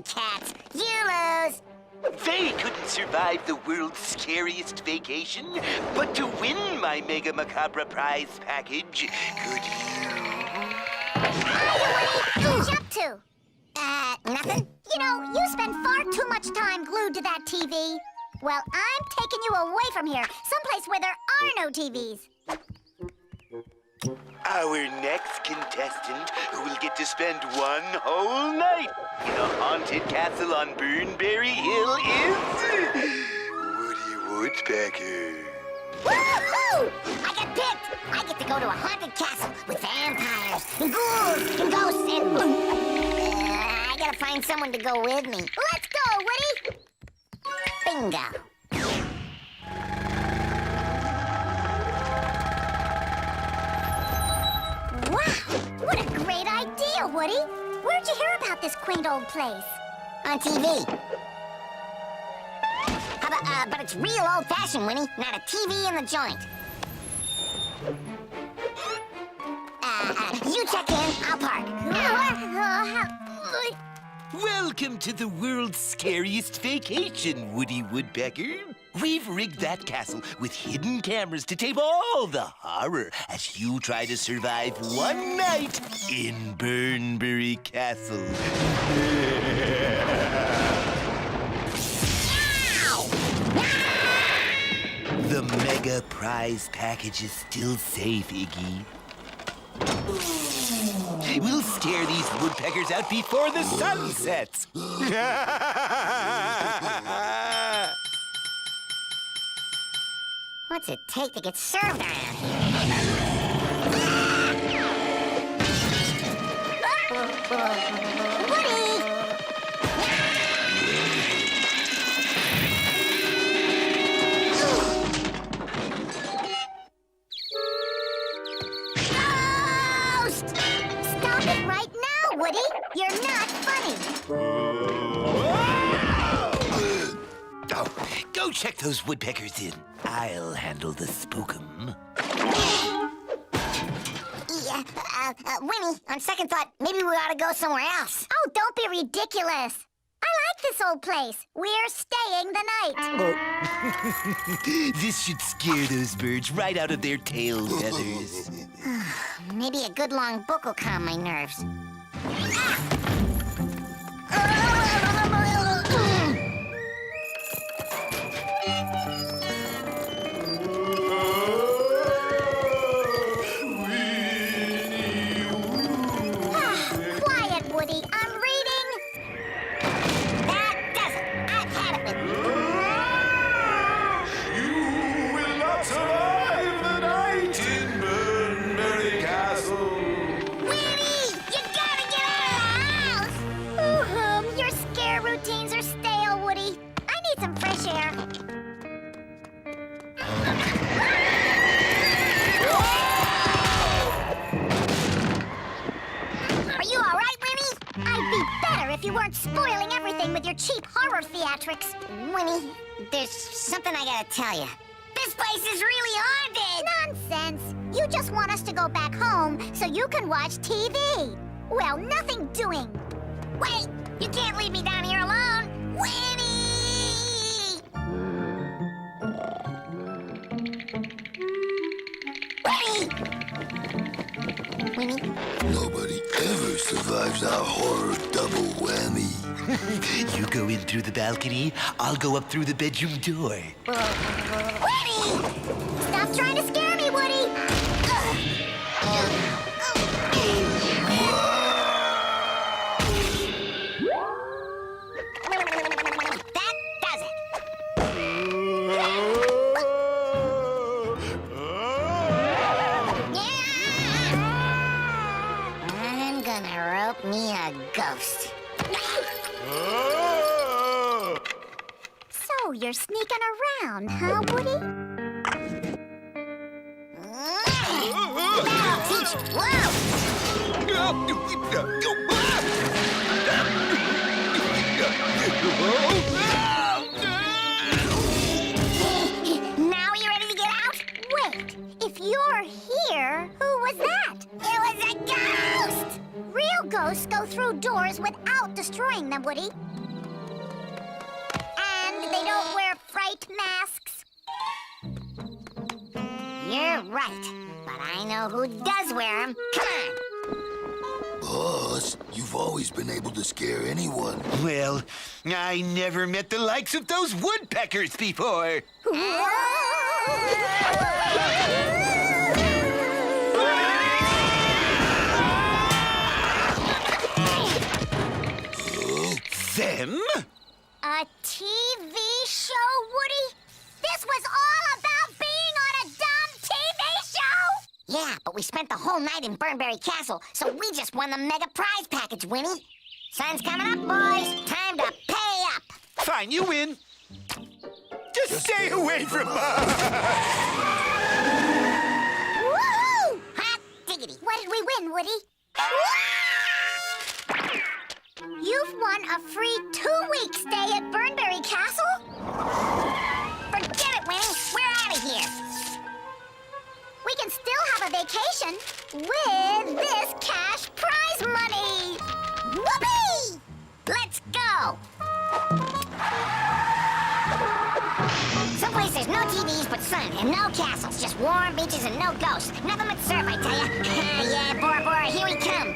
Sorry, cats. You lose. They couldn't survive the world's scariest vacation, but to win my Mega Macabre prize package, could you? What are you up to? Nothing. You know, you spend far too much time glued to that TV. Well, I'm taking you away from here, someplace where there are no TVs. Our next contestant, who will get to spend one whole night in a haunted castle on Burnberry Hill, is Woody Woodpecker. Woohoo! I got picked! I get to go to a haunted castle with vampires and ghouls and ghosts and... I gotta find someone to go with me. Let's go, Woody! Bingo. Wow! What a great idea, Woody! Where'd you hear about this quaint old place? On TV. But it's real old-fashioned, Winnie. Not a TV in the joint. You check in, I'll park. Welcome to the world's scariest vacation, Woody Woodpecker. We've rigged that castle with hidden cameras to tape all the horror as you try to survive one night in Burnberry Castle. The mega prize package is still safe, Iggy. We'll scare these woodpeckers out before the sun sets. What's it take to get served around here? Woody! Ghost! Stop it right now, Woody! You're not funny! Oh, go check those woodpeckers in. I'll handle the spookum. Yeah, Winnie, on second thought, maybe we ought to go somewhere else. Oh, don't be ridiculous. I like this old place. We're staying the night. This should scare those birds right out of their tail feathers. Maybe a good long book will calm my nerves. Quiet, Woody. I'm reading. That does it. I've had it with You will not survive the night in Burnberry Castle. Winnie, you gotta get out of the house. Your scare routines are stale, Woody. I need some fresh air. Are you all right, Winnie? I'd be better if you weren't spoiling everything with your cheap horror theatrics. Winnie, there's something I gotta tell you. This place is really haunted! Nonsense! You just want us to go back home so you can watch TV. Well, nothing doing. Wait! You can't leave me down here alone! Winnie! Winnie! Winnie? Nobody ever survives our horror double whammy. You go in through the balcony, I'll go up through the bedroom door. Woody! Stop trying to scare me, Woody! That does it! I'm gonna rope me a ghost. So you're sneaking around, huh, Woody? That'll teach you. Whoa! Now you ready to get out? Wait, if you're here, who was that? It was a ghost! Real ghosts go through doors without destroying them, Woody. And they don't wear fright masks. You're right, but I know who does wear them. Come on! Boss, you've always been able to scare anyone. Well, I never met the likes of those woodpeckers before. Them? A TV show, Woody? This was all about being on a dumb TV show! Yeah, but we spent the whole night in Burnberry Castle, so we just won the mega prize package, Winnie. Sun's coming up, boys. Time to pay up. Fine, you win. Just stay away from us. Woohoo! Hot diggity. What did we win, Woody? You've won a free 2-week stay at Burnberry Castle? Forget it, Winnie. We're out of here. We can still have a vacation with this cash prize money. Whoopee! Let's go. Someplace there's no TVs but sun and no castles, just warm beaches and no ghosts. Nothing but surf, I tell ya. Yeah, Bora Bora, here we come.